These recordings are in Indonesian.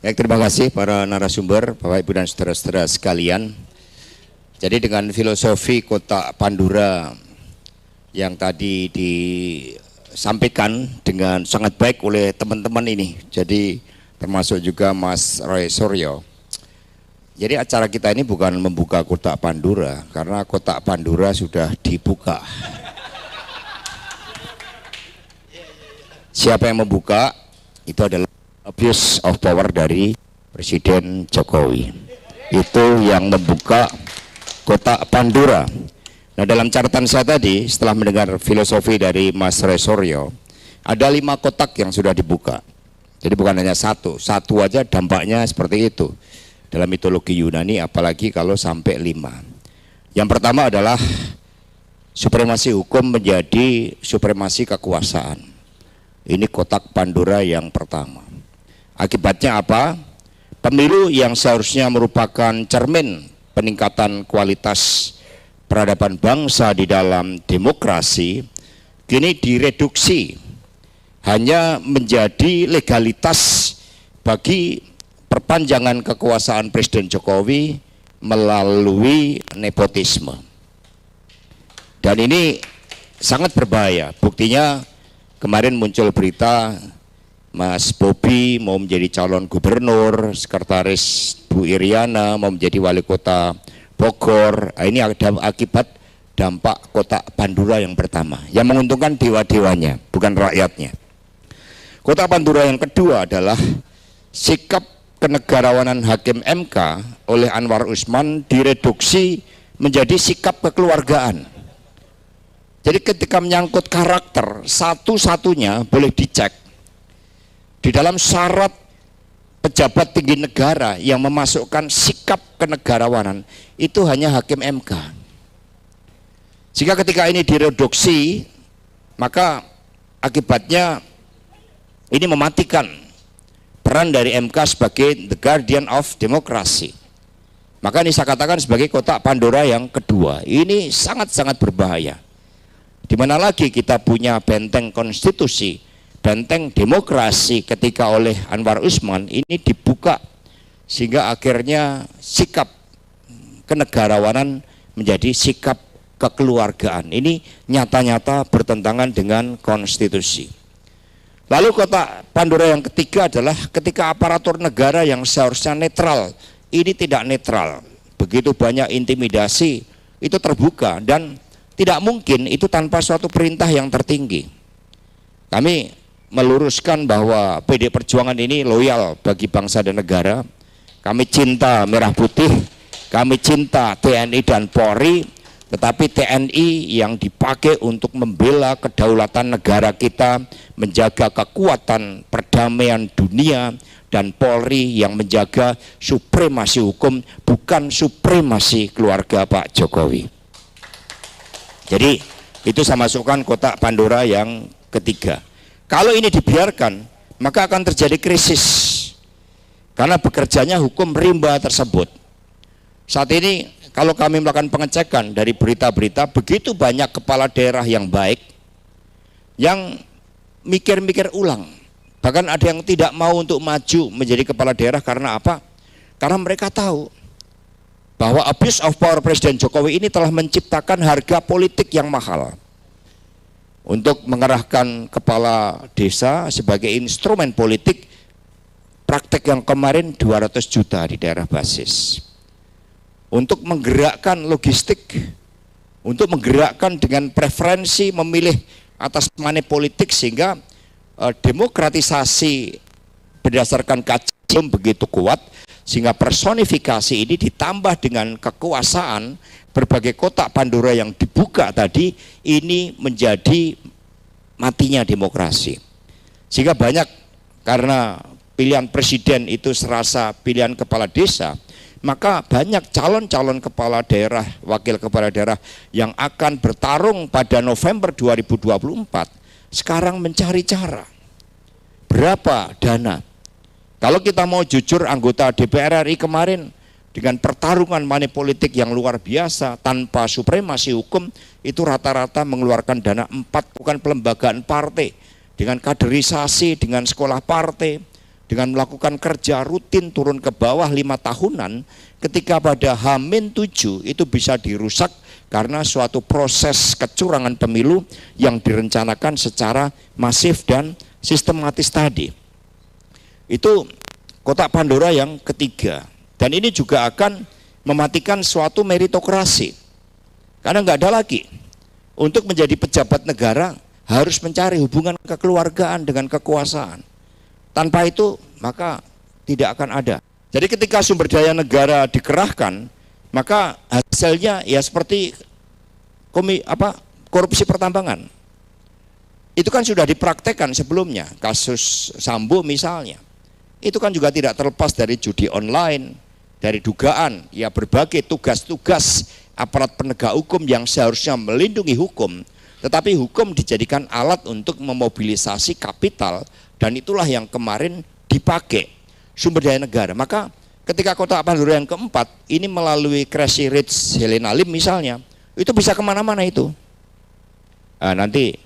Baik, terima kasih para narasumber, Bapak Ibu dan saudara-saudara sekalian. Jadi dengan filosofi Kota Pandura yang tadi disampaikan dengan sangat baik oleh teman-teman ini, jadi termasuk juga Mas Roy Suryo. Jadi acara kita ini bukan membuka Kota Pandura, karena Kota Pandura sudah dibuka. Siapa yang membuka? Itu adalah abuse of power dari Presiden Jokowi. Itu yang membuka Kota Pandura. Nah, dalam catatan saya tadi setelah mendengar filosofi dari Mas Roy Suryo, ada 5 kotak yang sudah dibuka. Jadi bukan hanya satu aja dampaknya seperti itu dalam mitologi Yunani, apalagi kalau sampai 5. Yang pertama adalah supremasi hukum menjadi supremasi kekuasaan. Ini kotak Pandora yang pertama. Akibatnya apa? Pemilu yang seharusnya merupakan cermin peningkatan kualitas peradaban bangsa di dalam demokrasi, kini direduksi hanya menjadi legalitas bagi perpanjangan kekuasaan Presiden Jokowi melalui nepotisme. Dan ini sangat berbahaya. Buktinya kemarin muncul berita Mas Bobi mau menjadi calon gubernur, sekretaris Bu Iriana mau menjadi wali kota Bogor. Ini ada akibat dampak Kota Pandura yang pertama, yang menguntungkan dewa-dewanya, bukan rakyatnya. Kota Pandura yang kedua adalah sikap kenegarawanan Hakim MK oleh Anwar Usman direduksi menjadi sikap kekeluargaan. Jadi ketika menyangkut karakter, satu-satunya boleh dicek di dalam syarat pejabat tinggi negara yang memasukkan sikap kenegarawanan itu hanya Hakim MK. Sehingga ketika ini direduksi, maka akibatnya ini mematikan peran dari MK sebagai the guardian of democracy. Maka ini saya katakan sebagai kotak Pandora yang kedua. Ini sangat-sangat berbahaya. Di mana lagi kita punya benteng konstitusi, benteng demokrasi ketika oleh Anwar Usman ini dibuka, sehingga akhirnya sikap kenegarawanan menjadi sikap kekeluargaan. Ini nyata-nyata bertentangan dengan konstitusi. Lalu kota Pandora yang ketiga adalah ketika aparatur negara yang seharusnya netral ini tidak netral. Begitu banyak intimidasi itu terbuka, dan tidak mungkin itu tanpa suatu perintah yang tertinggi. Kami meluruskan bahwa PD Perjuangan ini loyal bagi bangsa dan negara. Kami cinta merah putih, kami cinta TNI dan Polri, tetapi TNI yang dipakai untuk membela kedaulatan negara kita, menjaga kekuatan perdamaian dunia, dan Polri yang menjaga supremasi hukum, bukan supremasi keluarga Pak Jokowi. Jadi itu saya masukkan kotak Pandora yang ketiga. Kalau ini dibiarkan, maka akan terjadi krisis karena bekerjanya hukum rimba tersebut. Saat ini kalau kami melakukan pengecekan dari berita-berita, begitu banyak kepala daerah yang baik yang mikir-mikir ulang. Bahkan ada yang tidak mau untuk maju menjadi kepala daerah karena apa? Karena mereka tahu bahwa abuse of power Presiden Jokowi ini telah menciptakan harga politik yang mahal. Untuk mengerahkan kepala desa sebagai instrumen politik, praktek yang kemarin 200 juta di daerah basis. Untuk menggerakkan logistik, untuk menggerakkan dengan preferensi memilih atas money politik, sehingga demokratisasi berdasarkan kajian begitu kuat, sehingga personifikasi ini ditambah dengan kekuasaan. Berbagai kotak Pandora yang dibuka tadi ini menjadi matinya demokrasi. Sehingga banyak, karena pilihan presiden itu serasa pilihan kepala desa, maka banyak calon-calon kepala daerah, wakil kepala daerah yang akan bertarung pada November 2024 sekarang mencari cara berapa dana. Kalau kita mau jujur, anggota DPR RI kemarin dengan pertarungan money politik yang luar biasa tanpa supremasi hukum, itu rata-rata mengeluarkan dana 4, bukan pelembagaan partai, dengan kaderisasi, dengan sekolah partai, dengan melakukan kerja rutin turun ke bawah 5 tahunan, ketika pada H-7 itu bisa dirusak karena suatu proses kecurangan pemilu yang direncanakan secara masif dan sistematis tadi. Itu kotak Pandora yang ketiga. Dan ini juga akan mematikan suatu meritokrasi. Karena nggak ada lagi. Untuk menjadi pejabat negara harus mencari hubungan kekeluargaan dengan kekuasaan. Tanpa itu maka tidak akan ada. Jadi ketika sumber daya negara dikerahkan, maka hasilnya ya seperti korupsi pertambangan. Itu kan sudah dipraktekkan sebelumnya, kasus Sambo misalnya. Itu kan juga tidak terlepas dari judi online, dari dugaan ya berbagai tugas-tugas aparat penegak hukum yang seharusnya melindungi hukum, tetapi hukum dijadikan alat untuk memobilisasi kapital, dan itulah yang kemarin dipakai sumber daya negara. Maka ketika kotak Pandora yang keempat ini melalui Crazy Rich Helena Lim misalnya, itu bisa kemana-mana itu. Nah, nanti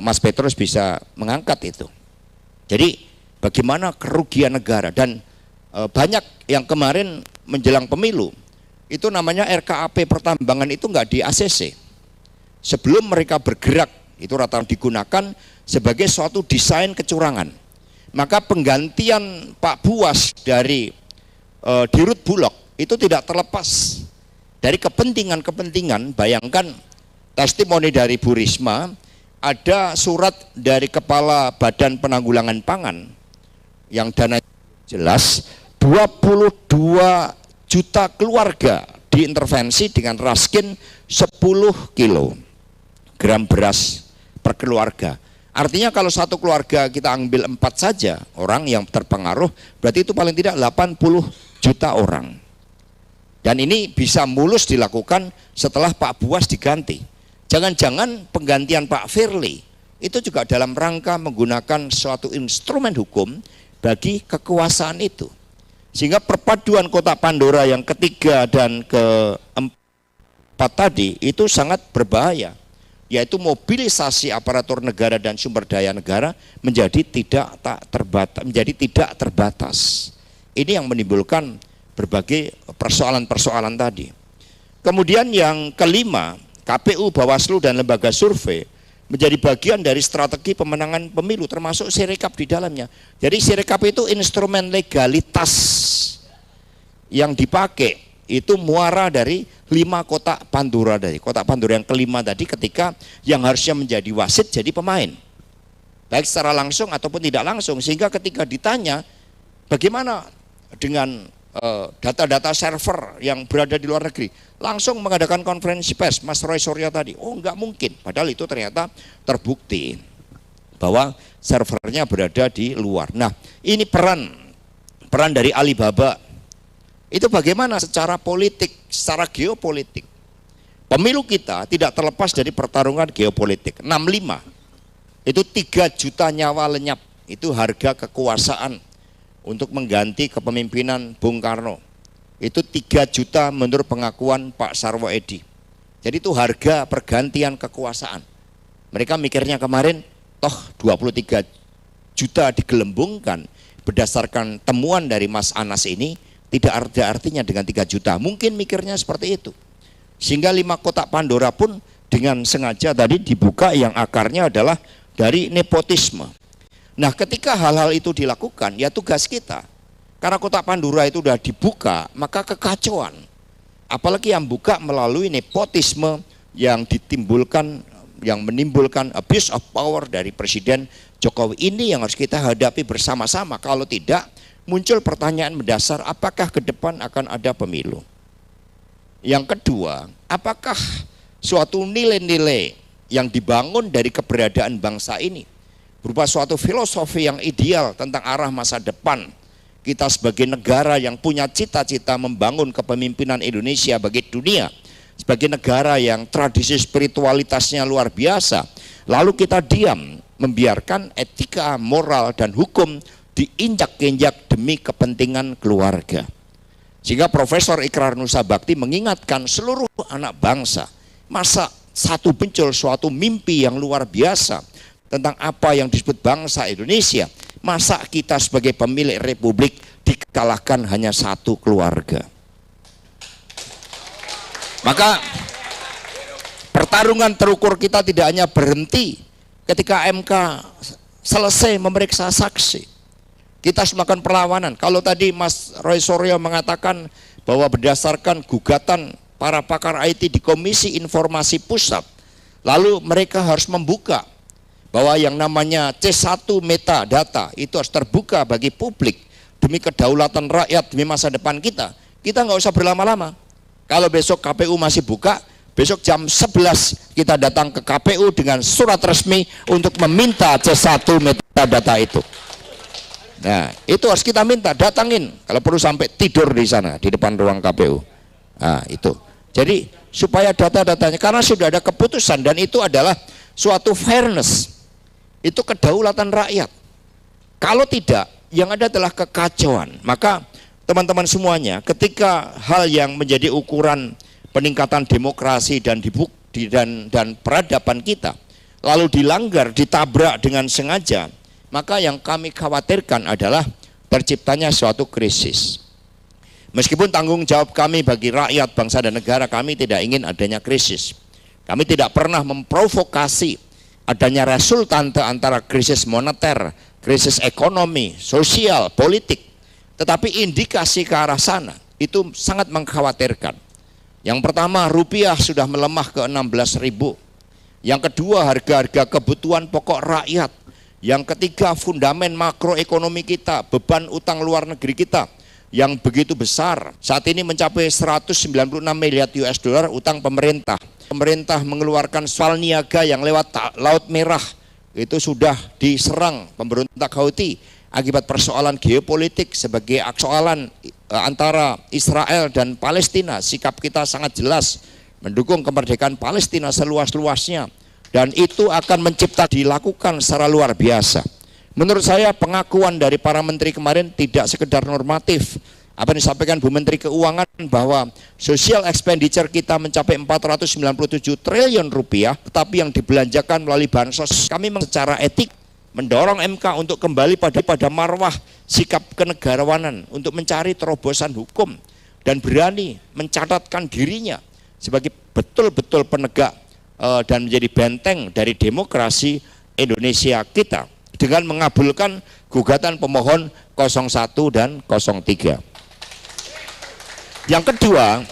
Mas Petrus bisa mengangkat itu. Jadi bagaimana kerugian negara, dan banyak yang kemarin menjelang pemilu itu namanya RKAP pertambangan itu nggak di ACC. Sebelum mereka bergerak itu rata-rata digunakan sebagai suatu desain kecurangan. Maka penggantian Pak Buas dari Dirut Bulog itu tidak terlepas dari kepentingan-kepentingan. Bayangkan testimoni dari Bu Risma, ada surat dari Kepala Badan Penanggulangan Pangan yang dana jelas 22 juta keluarga diintervensi dengan raskin 10 kilogram beras per keluarga. Artinya kalau satu keluarga kita ambil 4 saja orang yang terpengaruh, berarti itu paling tidak 80 juta orang. Dan ini bisa mulus dilakukan setelah Pak Buas diganti. Jangan-jangan penggantian Pak Firly itu juga dalam rangka menggunakan suatu instrumen hukum bagi kekuasaan itu. Sehingga perpaduan kotak Pandora yang ketiga dan keempat tadi itu sangat berbahaya, yaitu mobilisasi aparatur negara dan sumber daya negara menjadi tidak terbatas. Ini yang menimbulkan berbagai persoalan-persoalan tadi. Kemudian yang kelima, KPU, Bawaslu, dan lembaga survei menjadi bagian dari strategi pemenangan pemilu, termasuk Sirekap di dalamnya. Jadi Sirekap itu instrumen legalitas yang dipakai, itu muara dari 5 kotak Pandora dari kotak Pandora yang kelima tadi, ketika yang harusnya menjadi wasit jadi pemain, baik secara langsung ataupun tidak langsung. Sehingga ketika ditanya bagaimana dengan data-data server yang berada di luar negeri, langsung mengadakan konferensi pers Mas Roy Suryo tadi. Oh, enggak mungkin, padahal itu ternyata terbukti bahwa servernya berada di luar. Nah, ini peran dari Alibaba itu bagaimana secara politik, secara geopolitik. Pemilu kita tidak terlepas dari pertarungan geopolitik. 65 itu 3 juta nyawa lenyap, itu harga kekuasaan untuk mengganti kepemimpinan Bung Karno. Itu 3 juta menurut pengakuan Pak Sarwo Edi. Jadi itu harga pergantian kekuasaan. Mereka mikirnya kemarin toh 23 juta digelembungkan berdasarkan temuan dari Mas Anas ini, tidak ada artinya dengan 3 juta. Mungkin mikirnya seperti itu. Sehingga 5 kotak Pandora pun dengan sengaja tadi dibuka yang akarnya adalah dari nepotisme. Nah, ketika hal-hal itu dilakukan, ya tugas kita. Karena kotak Pandora itu sudah dibuka, maka kekacauan. Apalagi yang buka melalui nepotisme yang menimbulkan abuse of power dari Presiden Jokowi. Ini yang harus kita hadapi bersama-sama. Kalau tidak, muncul pertanyaan mendasar, apakah ke depan akan ada pemilu? Yang kedua, apakah suatu nilai-nilai yang dibangun dari keberadaan bangsa ini berupa suatu filosofi yang ideal tentang arah masa depan kita sebagai negara yang punya cita-cita membangun kepemimpinan Indonesia bagi dunia, sebagai negara yang tradisi spiritualitasnya luar biasa, lalu kita diam membiarkan etika, moral, dan hukum diinjak-injak demi kepentingan keluarga. Sehingga Profesor Ikrar Nusa Bakti mengingatkan seluruh anak bangsa, masa satu muncul suatu mimpi yang luar biasa tentang apa yang disebut bangsa Indonesia, Masa kita sebagai pemilik republik dikalahkan hanya satu keluarga? Maka pertarungan terukur kita tidak hanya berhenti ketika MK selesai memeriksa saksi. Kita harus melakukan perlawanan. Kalau tadi Mas Roy Suryo mengatakan bahwa berdasarkan gugatan para pakar IT di Komisi Informasi Pusat, lalu mereka harus membuka bahwa yang namanya C1 metadata itu harus terbuka bagi publik demi kedaulatan rakyat, demi masa depan kita. Kita nggak usah berlama-lama. Kalau besok KPU masih buka, besok jam 11 kita datang ke KPU dengan surat resmi untuk meminta C1 metadata itu. Nah, itu harus kita minta, datangin. Kalau perlu sampai tidur di sana, di depan ruang KPU. Nah, itu. Jadi supaya data-datanya, karena sudah ada keputusan dan itu adalah suatu fairness. Itu kedaulatan rakyat. Kalau tidak, yang ada adalah kekacauan. Maka teman-teman semuanya, ketika hal yang menjadi ukuran peningkatan demokrasi dan peradaban kita lalu dilanggar, ditabrak dengan sengaja, maka yang kami khawatirkan adalah terciptanya suatu krisis. Meskipun tanggung jawab kami bagi rakyat, bangsa dan negara, kami tidak ingin adanya krisis. Kami tidak pernah memprovokasi adanya resultante antara krisis moneter, krisis ekonomi, sosial, politik. Tetapi indikasi ke arah sana itu sangat mengkhawatirkan. Yang pertama, rupiah sudah melemah ke 16.000. Yang kedua, harga-harga kebutuhan pokok rakyat. Yang ketiga, fundamen makroekonomi kita, beban utang luar negeri kita yang begitu besar. Saat ini mencapai 196 miliar US dollar utang pemerintah. Pemerintah mengeluarkan soal niaga yang lewat Laut Merah. Itu sudah diserang pemberontak Houthi akibat persoalan geopolitik sebagai persoalan antara Israel dan Palestina. Sikap kita sangat jelas mendukung kemerdekaan Palestina seluas-luasnya, dan itu akan dilakukan secara luar biasa. Menurut saya pengakuan dari para menteri kemarin tidak sekedar normatif. Apa yang disampaikan Bu Menteri Keuangan bahwa social expenditure kita mencapai 497 triliun rupiah, tetapi yang dibelanjakan melalui bansos. Kami secara etik mendorong MK untuk kembali pada marwah sikap kenegarawanan, untuk mencari terobosan hukum dan berani mencatatkan dirinya sebagai betul-betul penegak dan menjadi benteng dari demokrasi Indonesia kita dengan mengabulkan gugatan pemohon 01 dan 03. Yang kedua,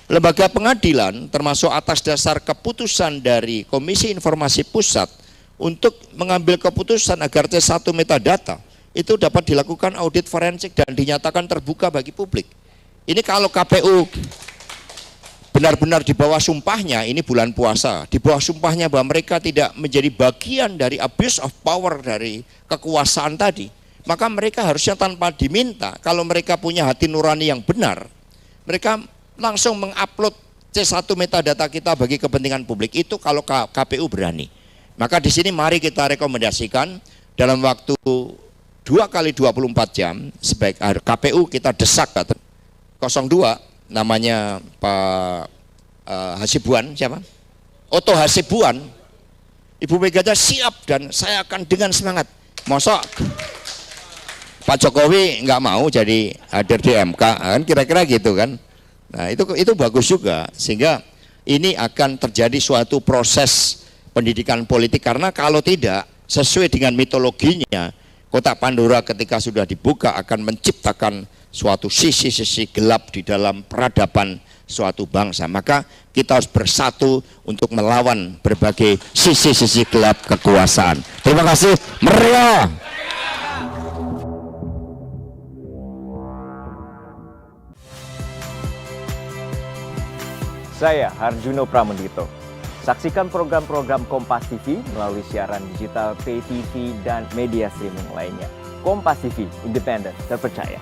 lembaga pengadilan termasuk atas dasar keputusan dari Komisi Informasi Pusat untuk mengambil keputusan agar C1 metadata itu dapat dilakukan audit forensik dan dinyatakan terbuka bagi publik. Ini kalau KPU benar-benar di bawah sumpahnya, ini bulan puasa, di bawah sumpahnya bahwa mereka tidak menjadi bagian dari abuse of power dari kekuasaan tadi, maka mereka harusnya tanpa diminta, kalau mereka punya hati nurani yang benar, mereka langsung mengupload C1 metadata kita bagi kepentingan publik. Itu kalau KPU berani. Maka di sini mari kita rekomendasikan dalam waktu 2 kali 24 jam sebaik KPU kita desak 02 namanya Pak Hasibuan, siapa? Otto Hasibuan. Ibu Mega siap dan saya akan dengan semangat. Mosok Pak Jokowi nggak mau jadi hadir di MK, kan kira-kira gitu kan. Nah itu bagus juga, sehingga ini akan terjadi suatu proses pendidikan politik, karena kalau tidak sesuai dengan mitologinya, kotak Pandora ketika sudah dibuka akan menciptakan suatu sisi-sisi gelap di dalam peradaban suatu bangsa. Maka kita harus bersatu untuk melawan berbagai sisi-sisi gelap kekuasaan. Terima kasih. Meriah. Saya Harjuno Pramendito. Saksikan program-program Kompas TV melalui siaran digital, pay TV, dan media streaming lainnya. Kompas TV, independen, terpercaya.